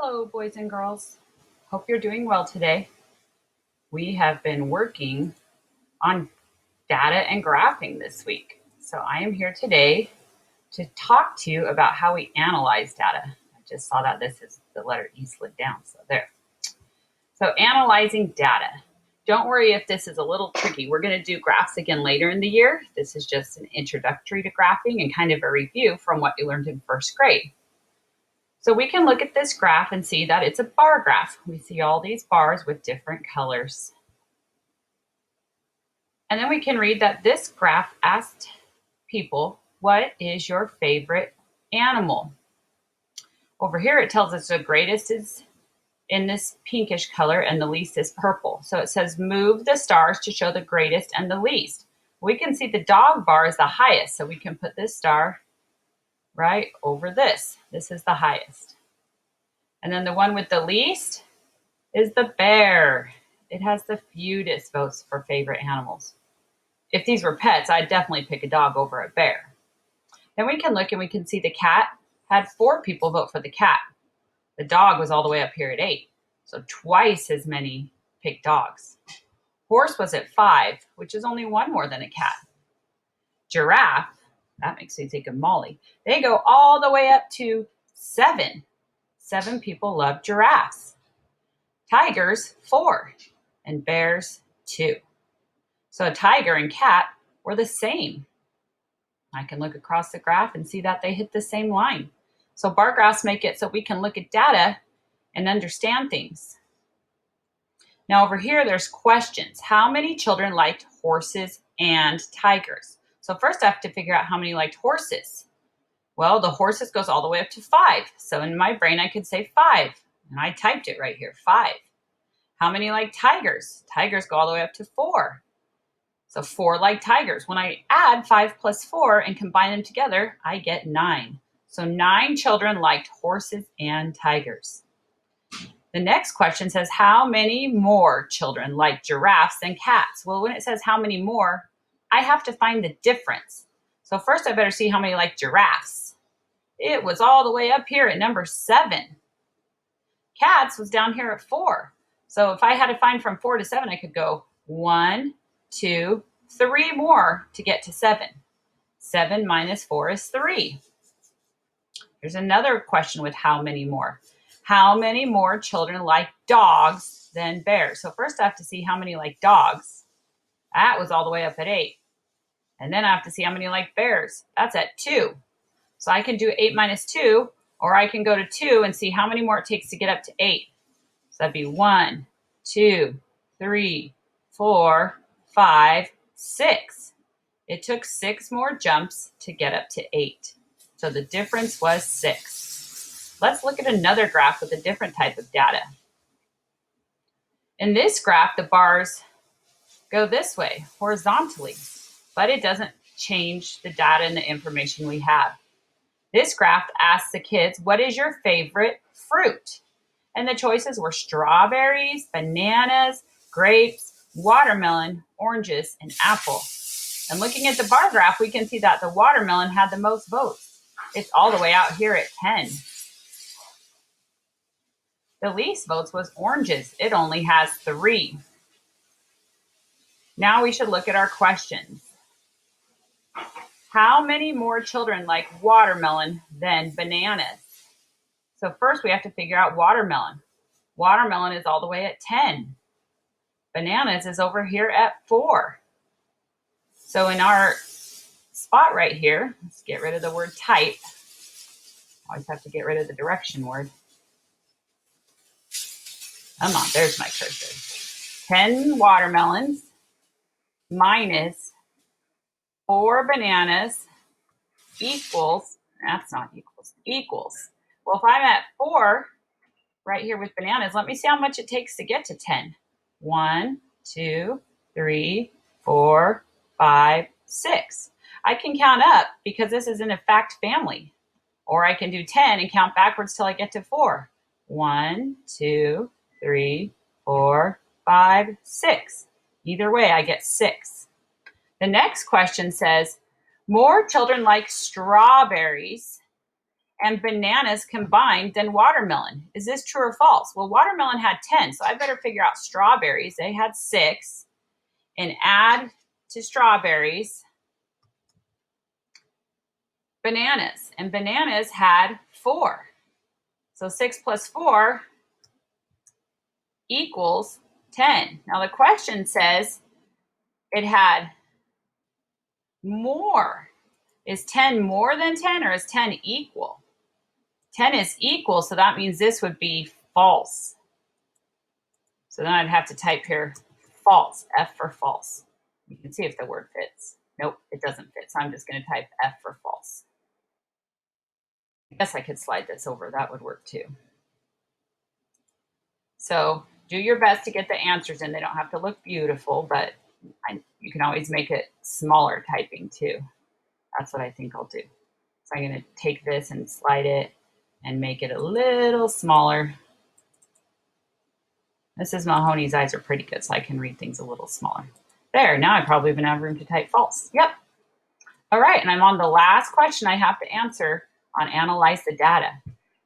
Hello, boys and girls. Hope you're doing well today. We have been working on data and graphing this week. So I am here today to talk to you about how we analyze data. I just saw that this is the letter E slid down, so there. So analyzing data. Don't worry if this is a little tricky. We're going to do graphs again later in the year. This is just an introductory to graphing and kind of a review from what you learned in first grade. So we can look at this graph and see that it's a bar graph. We see all these bars with different colors. And then we can read that this graph asked people, what is your favorite animal? Over here it tells us the greatest is in this pinkish color and the least is purple. So it says move the stars to show the greatest and the least. We can see the dog bar is the highest, so we can put this star right over this. This is the highest. And then the one with the least is the bear. It has the fewest votes for favorite animals. If these were pets, I'd definitely pick a dog over a bear. Then we can look and we can see the cat had 4 people vote for the cat. The dog was all the way up here at 8. So twice as many picked dogs. Horse was at 5, which is only 1 more than a cat. Giraffe, that makes me think of Molly. They go all the way up to 7. 7 people love giraffes. Tigers, 4. And bears, 2. So a tiger and cat were the same. I can look across the graph and see that they hit the same line. So bar graphs make it so we can look at data and understand things. Now over here, there's questions. How many children liked horses and tigers? So first I have to figure out how many liked horses. Well, the horses goes all the way up to 5. So in my brain, I could say 5. And I typed it right here, 5. How many like tigers? Tigers go all the way up to 4. So 4 like tigers. When I add 5 plus 4 and combine them together, I get 9. So 9 children liked horses and tigers. The next question says, how many more children like giraffes than cats? Well, when it says how many more, I have to find the difference. So first I better see how many like giraffes. It was all the way up here at number 7. Cats was down here at 4. So if I had to find from 4 to 7, I could go 1, 2, 3 more to get to 7. 7 minus 4 is 3. There's another question with how many more. How many more children like dogs than bears? So first I have to see how many like dogs. That was all the way up at 8. And then I have to see how many like bears. That's at 2. So I can do 8 minus 2, or I can go to 2 and see how many more it takes to get up to 8. So that'd be 1, 2, 3, 4, 5, 6. It took 6 more jumps to get up to 8. So the difference was 6. Let's look at another graph with a different type of data. In this graph, the bars go this way, horizontally, but it doesn't change the data and the information we have. This graph asks the kids, what is your favorite fruit? And the choices were strawberries, bananas, grapes, watermelon, oranges, and apple. And looking at the bar graph, we can see that the watermelon had the most votes. It's all the way out here at 10. The least votes was oranges. It only has 3. Now we should look at our questions. How many more children like watermelon than bananas? So first we have to figure out watermelon. Watermelon is all the way at 10. Bananas is over here at 4. So in our spot right here, let's get rid of the word type. Always have to get rid of the direction word. Come on, there's my cursor. 10 watermelons minus 4 bananas equals, that's not equals, equals. Well, if I'm at 4 right here with bananas, let me see how much it takes to get to 10. 1, 2, 3, 4, 5, 6. I can count up because this is in a fact family. Or I can do 10 and count backwards till I get to 4. 1, 2, 3, 4, 5, 6. Either way, I get 6. The next question says, more children like strawberries and bananas combined than watermelon. Is this true or false? Well, watermelon had 10, so I better figure out strawberries. They had 6. And add to strawberries bananas. And bananas had 4. So 6 plus 4 equals 10. Now the question says it had more. Is 10 more than 10 or is 10 equal? 10 is equal, so that means this would be false. So then I'd have to type here false, F for false. You can see if the word fits. Nope, it doesn't fit. So I'm just going to type F for false. I guess I could slide this over. That would work too. So do your best to get the answers in. They don't have to look beautiful, but you can always make it smaller typing too. That's what I think I'll do. So I'm going to take this and slide it and make it a little smaller. Mrs. Mahoney's eyes are pretty good, so I can read things a little smaller. There, now I probably even have room to type false. Yep. All right, and I'm on the last question I have to answer on Analyze the Data.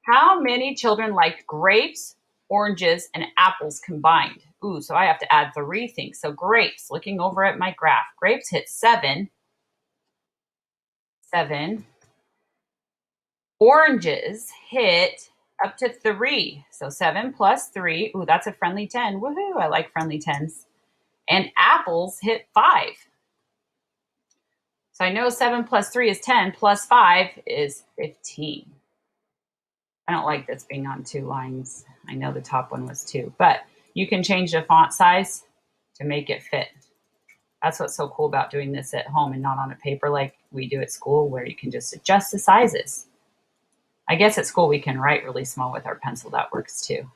How many children liked grapes, oranges, and apples combined? Ooh, so I have to add 3 things. So grapes, looking over at my graph, grapes hit 7. 7. Oranges hit up to 3. So 7 plus 3. Ooh, that's a friendly 10. Woohoo, I like friendly 10s. And apples hit 5. So I know 7 plus 3 is 10, plus 5 is 15. I don't like this being on 2 lines. I know the top one was 2, but you can change the font size to make it fit. That's what's so cool about doing this at home and not on a paper like we do at school, where you can just adjust the sizes. I guess at school we can write really small with our pencil. That works too.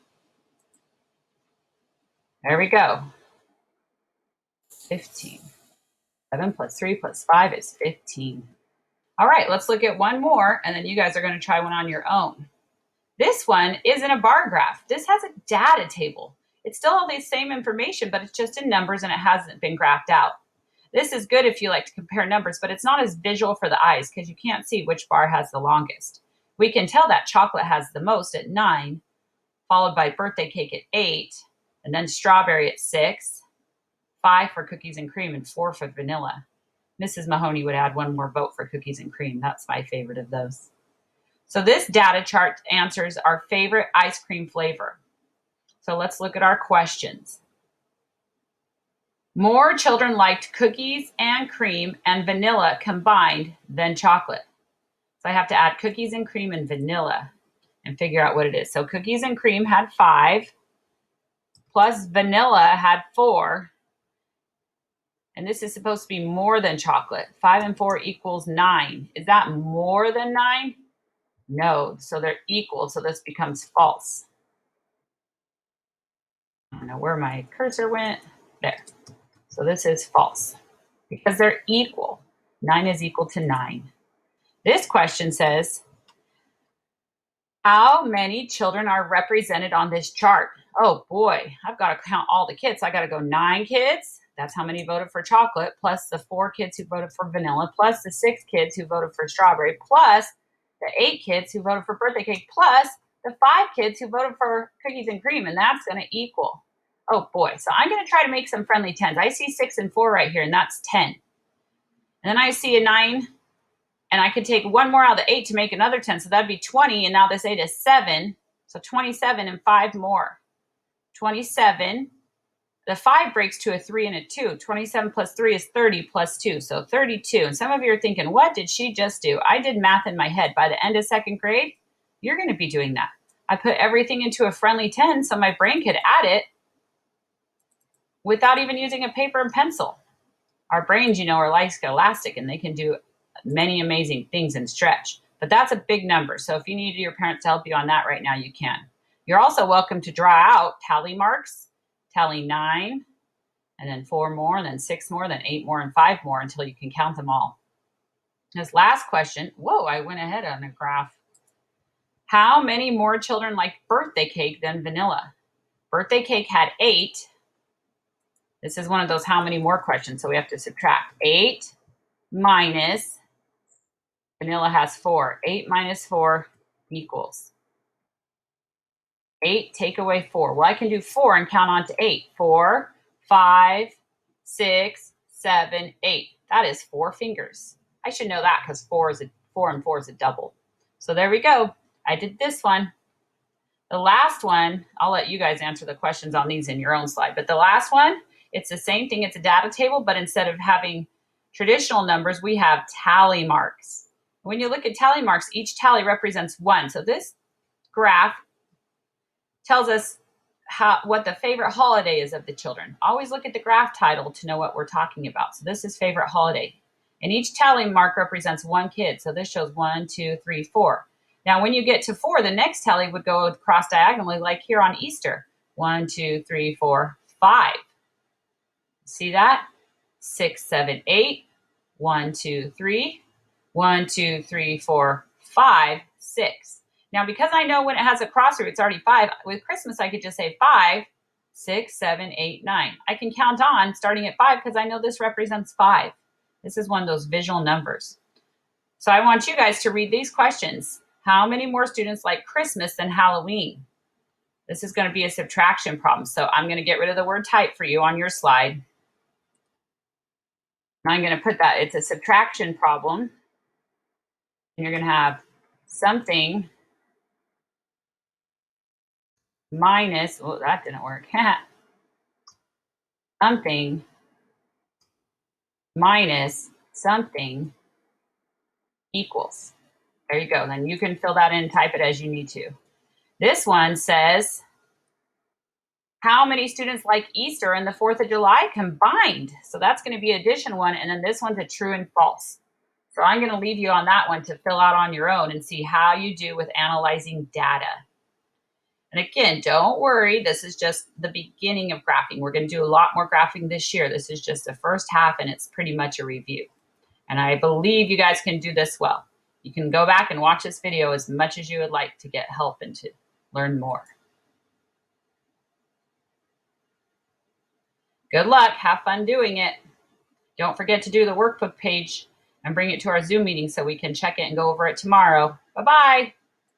There we go. 15. 7 plus 3 plus 5 is 15. All right, let's look at one more, and then you guys are going to try one on your own. This one isn't a bar graph. This has a data table. It's still all the same information, but it's just in numbers and it hasn't been graphed out. This is good if you like to compare numbers, but it's not as visual for the eyes because you can't see which bar has the longest. We can tell that chocolate has the most at 9, followed by birthday cake at 8, and then strawberry at 6, 5 for cookies and cream, and 4 for vanilla. Mrs. Mahoney would add 1 more vote for cookies and cream. That's my favorite of those. So this data chart answers our favorite ice cream flavor. So let's look at our questions. More children liked cookies and cream and vanilla combined than chocolate. So I have to add cookies and cream and vanilla and figure out what it is. So cookies and cream had 5, plus vanilla had 4. And this is supposed to be more than chocolate. 5 and 4 equals 9. Is that more than 9? No, so they're equal, so this becomes false. I don't know where my cursor went. There. So this is false because they're equal. 9 is equal to 9. This question says, how many children are represented on this chart? Oh boy, I've got to count all the kids. I got to go 9 kids. That's how many voted for chocolate, plus the 4 kids who voted for vanilla, plus the 6 kids who voted for strawberry, plus the 8 kids who voted for birthday cake, plus the 5 kids who voted for cookies and cream, and that's going to equal. Oh boy, so I'm going to try to make some friendly 10s. I see 6 and 4 right here, and that's 10. And then I see a 9, and I could take 1 more out of the 8 to make another 10, so that'd be 20, and now this 8 is 7, so 27 and 5 more. 27. The 5 breaks to a 3 and a 2. 27 plus 3 is 30 plus 2, so 32. And some of you are thinking, what did she just do? I did math in my head. By the end of 2nd grade, you're going to be doing that. I put everything into a friendly 10 so my brain could add it without even using a paper and pencil. Our brains, are like elastic, and they can do many amazing things and stretch. But that's a big number, so if you need your parents to help you on that right now, you can. You're also welcome to draw out tally marks. Tally 9, and then 4 more, and then 6 more, then 8 more, and 5 more until you can count them all. This last question, whoa, I went ahead on a graph. How many more children like birthday cake than vanilla? Birthday cake had 8. This is one of those how many more questions, so we have to subtract. 8 minus, vanilla has 4. 8 minus 4 equals 8, take away 4. Well, I can do 4 and count on to 8. 4, 5, 6, 7, 8. That is 4 fingers. I should know that because 4 and 4 is a double. So there we go. I did this one. The last one, I'll let you guys answer the questions on these in your own slide. But the last one, it's the same thing. It's a data table, but instead of having traditional numbers, we have tally marks. When you look at tally marks, each tally represents 1. So this graph tells us what the favorite holiday is of the children. Always look at the graph title to know what we're talking about. So this is favorite holiday. And each tally mark represents 1 kid. So this shows 1, 2, 3, 4. Now, when you get to 4, the next tally would go across diagonally, like here on Easter. 1, 2, 3, 4, 5. See that? 6, 7, 8. 1, 2, 3. 1, 2, 3, 4, 5, 6. Now, because I know when it has a cross root, it's already 5. With Christmas, I could just say 5, 6, 7, 8, 9. I can count on starting at 5 because I know this represents 5. This is one of those visual numbers. So I want you guys to read these questions. How many more students like Christmas than Halloween? This is going to be a subtraction problem. So I'm going to get rid of the word type for you on your slide. I'm going to put that, it's a subtraction problem. And you're going to have something minus, oh, that didn't work. Something minus something equals. There you go. Then you can fill that in and type it as you need to. This one says, how many students like Easter and the 4th of July combined? So that's going to be addition 1, and then this one's a true and false. So I'm going to leave you on that one to fill out on your own and see how you do with analyzing data. And again, don't worry, this is just the beginning of graphing. We're going to do a lot more graphing this year. This is just the first half, and it's pretty much a review. And I believe you guys can do this well. You can go back and watch this video as much as you would like to get help and to learn more. Good luck. Have fun doing it. Don't forget to do the workbook page and bring it to our Zoom meeting so we can check it and go over it tomorrow. Bye-bye.